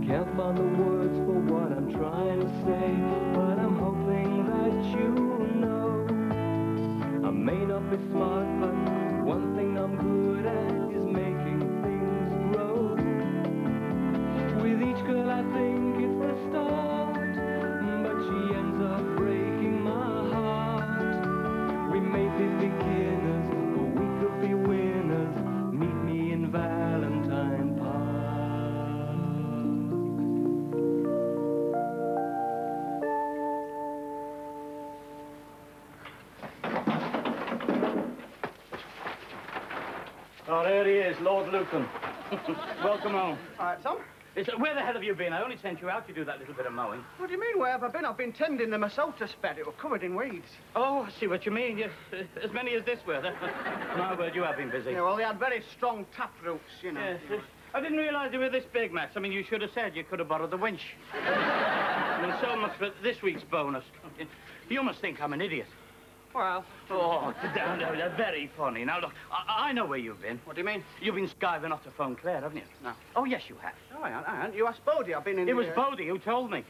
Can't find the words for what I'm trying to say, but I'm hoping that you know. I may not be smart, but one thing I'm good at is making things grow. With each girl I think it's the start, but she ends up breaking my heart. We may be beginners, but we could be winners. Meet me in Valentine Park. Oh, there he is, Lord Lucan. Welcome home. All right, Tom. Where the hell have you been? I only sent you out to do that little bit of mowing. What do you mean, where have I been? I've been tending the Masotas bed. It was covered in weeds. Oh, I see what you mean. As many as this were. My word, you have been busy. Yeah, well, they had very strong tap roots, you know. Yes. I didn't realise they were this big, Max. I mean, you should have said you could have borrowed the winch. I mean, so much for this week's bonus. You must think I'm an idiot. Well... Oh, down there, they're very funny. Now, look, I know where you've been. What do you mean? You've been skiving off to phone Claire, haven't you? No. Oh, yes, you have. Oh, I haven't. You asked Bodie. I've been in It was Bodie who told me.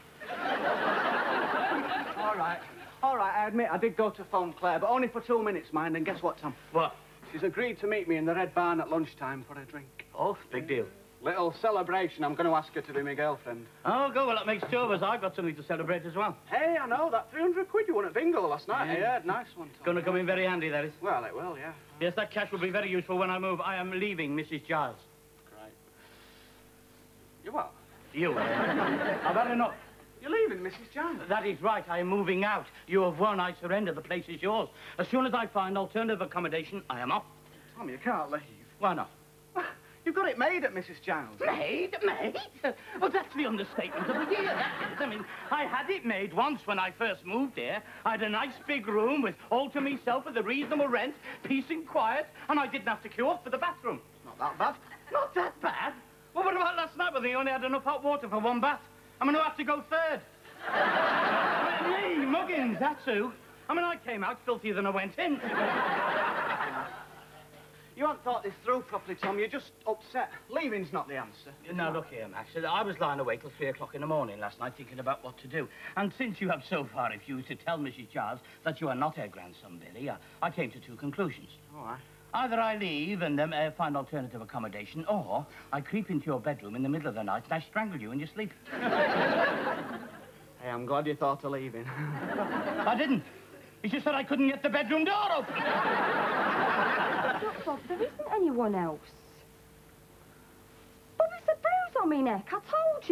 All right. All right, I admit I did go to phone Claire, but only for 2 minutes, mind. And guess what, Tom? What? She's agreed to meet me in the Red Barn at lunchtime for a drink. Oh, big deal. Little celebration. I'm going to ask her to be my girlfriend. Oh, good. Well, that makes two of us. I've got something to celebrate as well. Hey, I know. That 300 quid you won at Bingo last night. Yeah. I heard. Nice one, Tom. Going to come in very handy, that is. Well, it will, yeah. Yes, that cash will be very useful when I move. I am leaving Mrs. Giles. Great. You what? You. I've had enough. You're leaving, Mrs. Giles? That is right. I am moving out. You have won. I surrender. The place is yours. As soon as I find alternative accommodation, I am off. Tom, you can't leave. Why not? You've got it made at Mrs. Giles. Made? Well, that's the understatement of the year. I mean, I had it made once when I first moved here. I had a nice big room with all to myself with a reasonable rent, peace and quiet, and I didn't have to queue up for the bathroom. Not that bad. Not that bad? Well, what about last night when they only had enough hot water for one bath? I'm going to have to go third. Me, Muggins, that's who. I mean, I came out filthier than I went in. You haven't thought this through properly, Tom. You're just upset. Leaving's not the answer. Now, look here, Max. I was lying awake till 3 o'clock in the morning last night thinking about what to do. And since you have so far refused to tell Mrs. Giles that you are not her grandson, Billy, I came to two conclusions. All right. Either I leave and find alternative accommodation, or I creep into your bedroom in the middle of the night and I strangle you in your sleep. Hey, I'm glad you thought of leaving. I didn't. It's just that I couldn't get the bedroom door open. Look, Bob, there isn't anyone else. Bob, it's a bruise on my neck, I told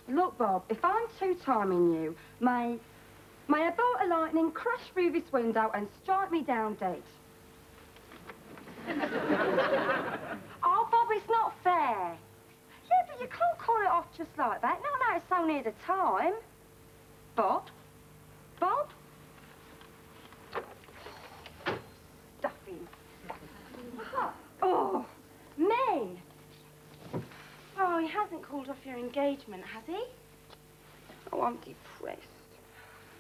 you. Look, Bob, if I'm two-timing you, may a bolt of lightning crash through this window and strike me down dead. Oh, Bob, it's not fair. Yeah, but you can't call it off just like that. Not now it's so near the time. Bob? Bob? Stuffing. Oh, me? Oh, he hasn't called off your engagement, has he? Oh, I'm depressed.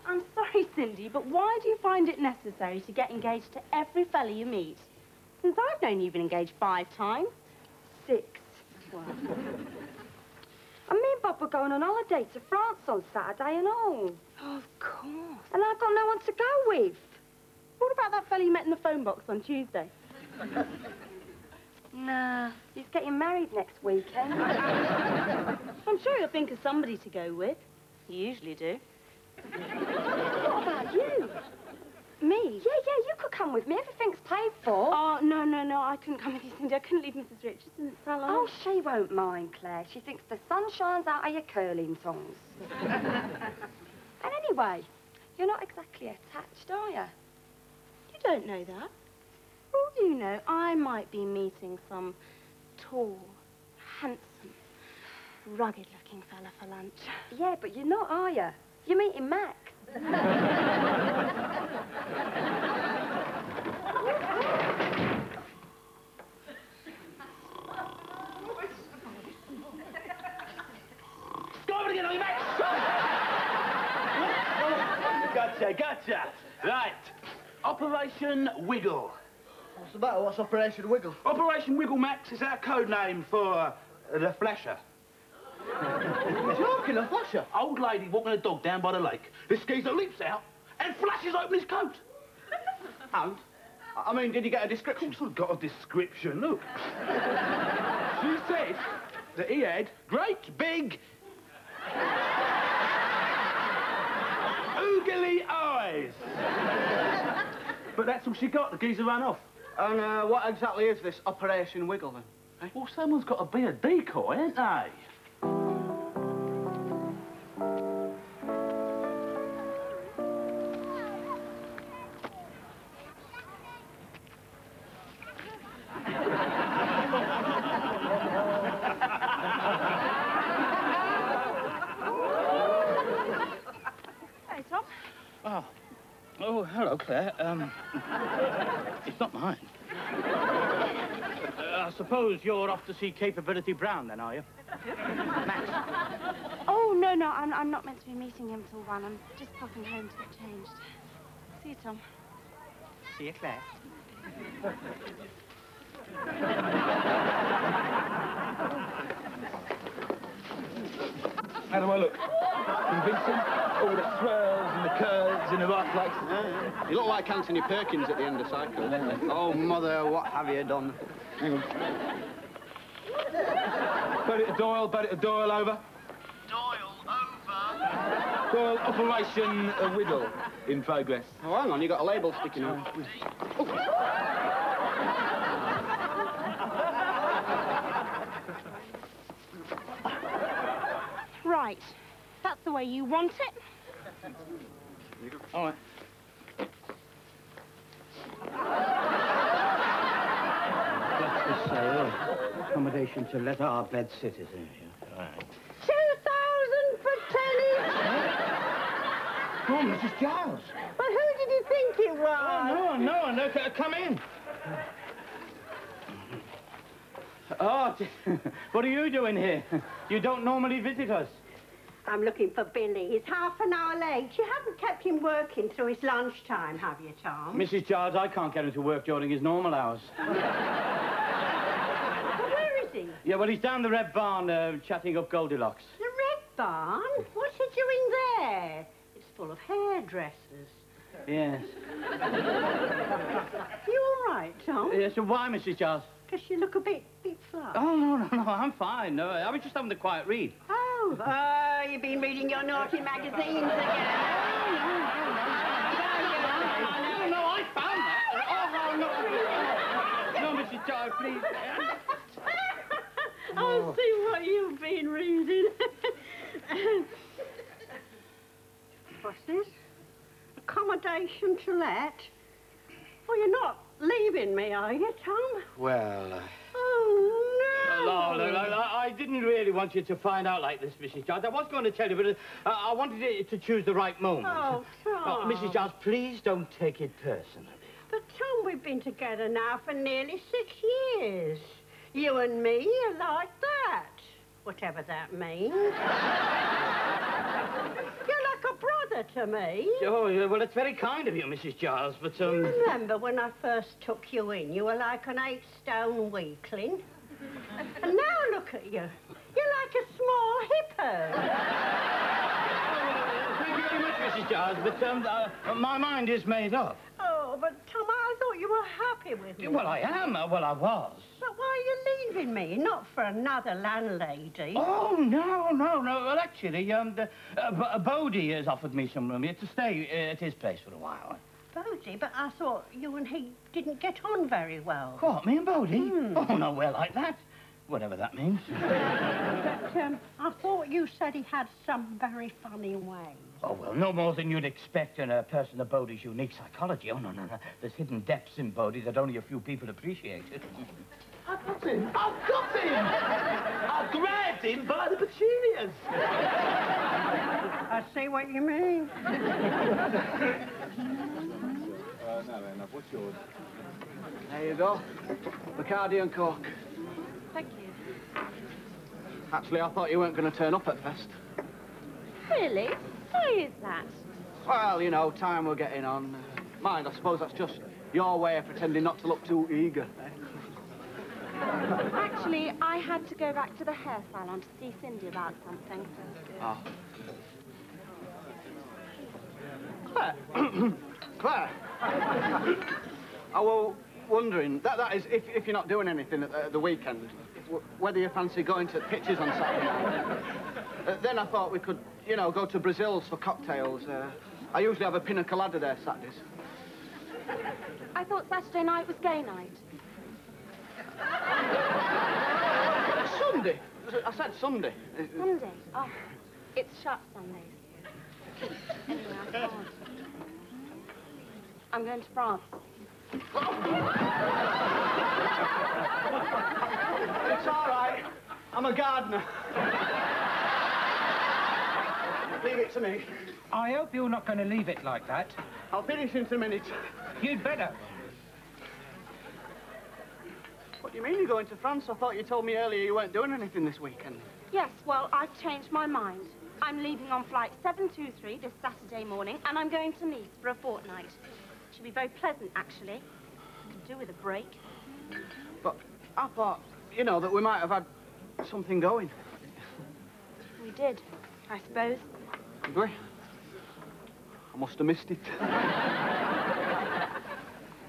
I'm sorry, Cindy, but why do you find it necessary to get engaged to every fella you meet? Since I've known you've been engaged 5 times. 6. Wow. And me and Bob were going on holiday to France on Saturday and all. Oh, of course. And I've got no one to go with. What about that fella you met in the phone box on Tuesday? Nah, he's getting married next weekend. I'm sure you'll think of somebody to go with. You usually do. What about you? Me? Yeah, you could come with me. Everything's paid for. Oh, no, I couldn't come with you, Cindy. I couldn't leave Mrs. Richards in the salon. Oh, she won't mind, Claire. She thinks the sun shines out of your curling tongs. And anyway, you're not exactly attached, are you? You don't know that. Well, you know, I might be meeting some tall, handsome, rugged-looking fella for lunch. Yeah, but you're not, are you? You're meeting Mac. Go over again, Max! Gotcha. Right. Operation Wiggle. What's the matter? What's Operation Wiggle? Operation Wiggle, Max, is our code name for The flasher. Talking of flasher. Old lady walking a dog down by the lake. This geezer leaps out and flashes open his coat. And? I mean, did you get a description? Of course I've got a description, look. She said that he had great big... oogly eyes. But that's all she got. The geezer ran off. And what exactly is this Operation Wiggle, then? Eh? Well, someone's got to be a decoy, ain't they? Hey, Tom. Oh, hello, Claire. It's not mine. I suppose you're off to see Capability Brown, then, are you? Max. Oh, no, I'm not meant to be meeting him till 1. I'm just popping home to get changed. See you, Tom. See you, Claire. How do I look? Convincing? All the swirls and the curves in the right place. Yeah. You look like Anthony Perkins at the end of Cycle. Oh, Mother, what have you done? Hang on. Put it to Doyle, over. Doyle, over. Doyle, Operation Whittle in progress. Oh, hang on, you got a label sticking out. Right. That's the way you want it. All right. That's for sale. Accommodation to let our bed sitters in here. All right. 2,000 for tennis. Oh, Mrs. Giles. Well, who did you think it was? Oh, no. Come in. Oh, what are you doing here? You don't normally visit us. I'm looking for Billy. He's half an hour late. You haven't kept him working through his lunchtime, have you, Tom? Mrs. Giles, I can't get him to work during his normal hours. Well, where is he? Yeah, well, he's down the Red Barn, chatting up Goldilocks. The Red Barn? What's he doing there? It's full of hairdressers. Yes. You all right, Tom? Yes, so why, Mrs. Giles? Because you look a bit flushed. Oh, no, I'm fine. No, I was just having a quiet read. Oh, you've been reading your naughty magazines again. No, I found that. Oh, no. No, Mrs. Giles, please. I'll see what you've been reading. What's this? Accommodation to let? Well, you're not leaving me, are you, Tom? Well, Oh, no. I didn't really want you to find out like this, Mrs. Giles. I was going to tell you, but I wanted it to choose the right moment. Oh, Tom. Oh, Mrs. Giles, please don't take it personally. But, Tom, we've been together now for nearly 6 years. You and me are like that. Whatever that means. You're like a brother to me. Oh, well, it's very kind of you, Mrs. Giles, but, You remember when I first took you in, you were like an 8-stone weakling. And now look at you. You're like a small hippo. Thank you very much, Mrs. Giles, but, my mind is made up. Oh, but, Tom, I thought you were happy with me. Well, I am. Well, I was. But why are you leaving me? Not for another landlady. Oh, no. Well, actually, Bodie has offered me some room here to stay at his place for a while. Bodie? But I thought you and he didn't get on very well. What, me and Bodie? Oh, no, well, like that. Whatever that means. But, I thought you said he had some very funny ways. Oh, well, no more than you'd expect in a person of Bodie's unique psychology. Oh, no. There's hidden depths in Bodie that only a few people appreciate. I've got him! I grabbed him by the petunias! I see what you mean. No, what's yours? There you go. Bacardi and Coke. Thank you. Actually, I thought you weren't going to turn up at Fest. Really? Why is that? Well, you know, time we're getting on. Mind, I suppose that's just your way of pretending not to look too eager. Eh? Actually, I had to go back to the hair salon to see Cindy about something. Oh. Claire. Claire. I was wondering, that is, if you're not doing anything at the weekend, whether you fancy going to pitches on Saturday night. Then I thought we could, you know, go to Brazil's for cocktails. I usually have a pina colada there Saturdays. I thought Saturday night was gay night. Sunday. I said Sunday. Sunday? Oh, it's shut Sundays. Anyway, I can't. I'm going to France. It's all right. I'm a gardener. Leave it to me. I hope you're not going to leave it like that. I'll finish in a minute. You'd better. What do you mean you're going to France? I thought you told me earlier you weren't doing anything this weekend. Yes, well, I've changed my mind. I'm leaving on flight 723 this Saturday morning, and I'm going to Nice for a fortnight. Should be very pleasant, actually. Could do with a break. But I thought, you know, that we might have had something going. We did, I suppose. Did we? I must have missed it.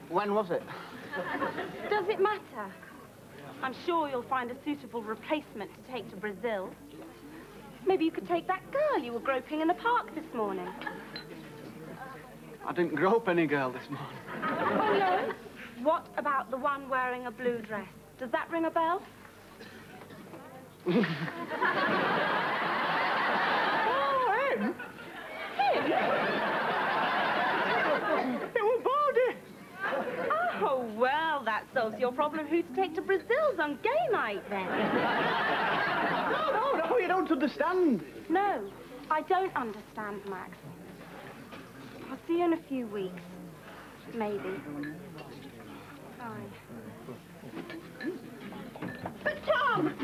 When was it? Does it matter? I'm sure you'll find a suitable replacement to take to Brazil. Maybe you could take that girl you were groping in the park this morning. I didn't grope any girl this morning. Oh, no? What about the one wearing a blue dress? Does that ring a bell? Oh, him? Him? It was Baldy. Oh, well, that solves your problem who to take to Brazil's on gay night, then. No, you don't understand. No, I don't understand, Max. I'll see you in a few weeks. Maybe. Bye. But, Tom,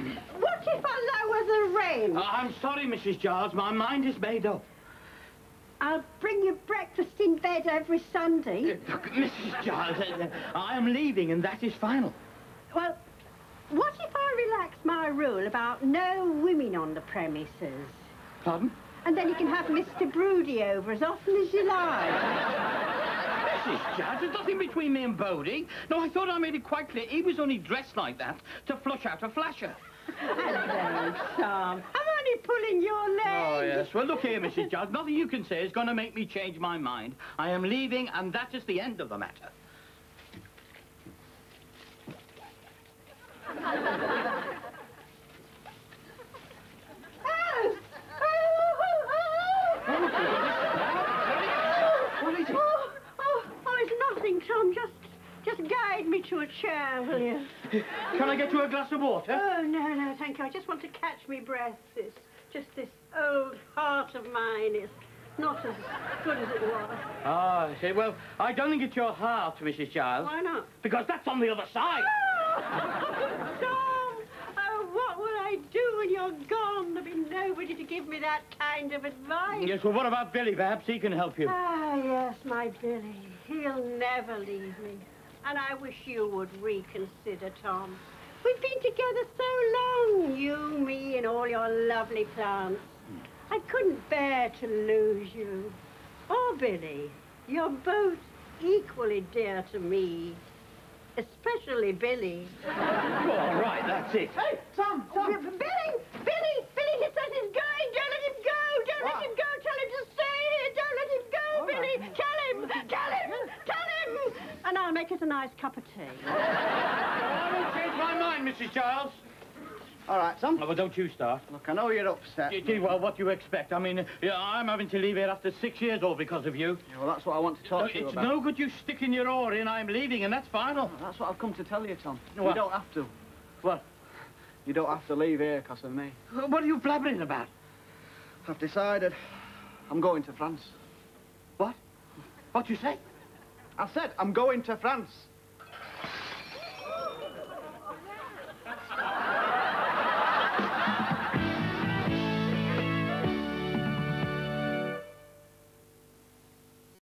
what if I lower the rent? I'm sorry, Mrs. Giles. My mind is made up. I'll bring you breakfast in bed every Sunday. Mrs. Giles, I am leaving, and that is final. Well, what if I relax my rule about no women on the premises? Pardon? And then you can have Mr. Broody over as often as you like. Mrs. Giles, there's nothing between me and Bodie. No, I thought I made it quite clear. He was only dressed like that to flush out a flasher. Hello, Tom. I'm only pulling your leg. Oh, yes. Well, look here, Mrs. Giles. Nothing you can say is going to make me change my mind. I am leaving, and that is the end of the matter. It's nothing, Tom. Just guide me to a chair, will you? Can I get you a glass of water? Oh, no, thank you. I just want to catch me breath. It's just this old heart of mine is not as good as it was. Ah, I see. Well, I don't think it's your heart, Mrs. Giles. Why not? Because that's on the other side. Tom! Oh, what will I do when you're gone? There'll be nobody to give me that kind of advice. Yes, well, what about Billy? Perhaps he can help you. Ah, yes, my Billy. He'll never leave me. And I wish you would reconsider, Tom. We've been together so long, you, me, and all your lovely plants. I couldn't bear to lose you. Oh, Billy, you're both equally dear to me. Especially Billy. All right, that's it. Hey, Tom! Billy, he says he's going. Don't let him go. Don't let him go. Tell him to stay here. Don't let him go, Billy. Tell him. And I'll make us a nice cup of tea. I won't change my mind, Mrs. Giles. All right, Tom. Oh, well, don't you start. Look, I know you're upset. Well, what do you expect? I mean, I'm having to leave here after 6 years all because of you. Yeah, well, that's what I want to talk to you It's about. no good you sticking your oar in. I'm leaving, and that's final. Well, that's what I've come to tell you, Tom. What? You don't have to. What? You don't have to leave here because of me. What are you blabbering about? I've decided I'm going to France. What? What you say? I said I'm going to France.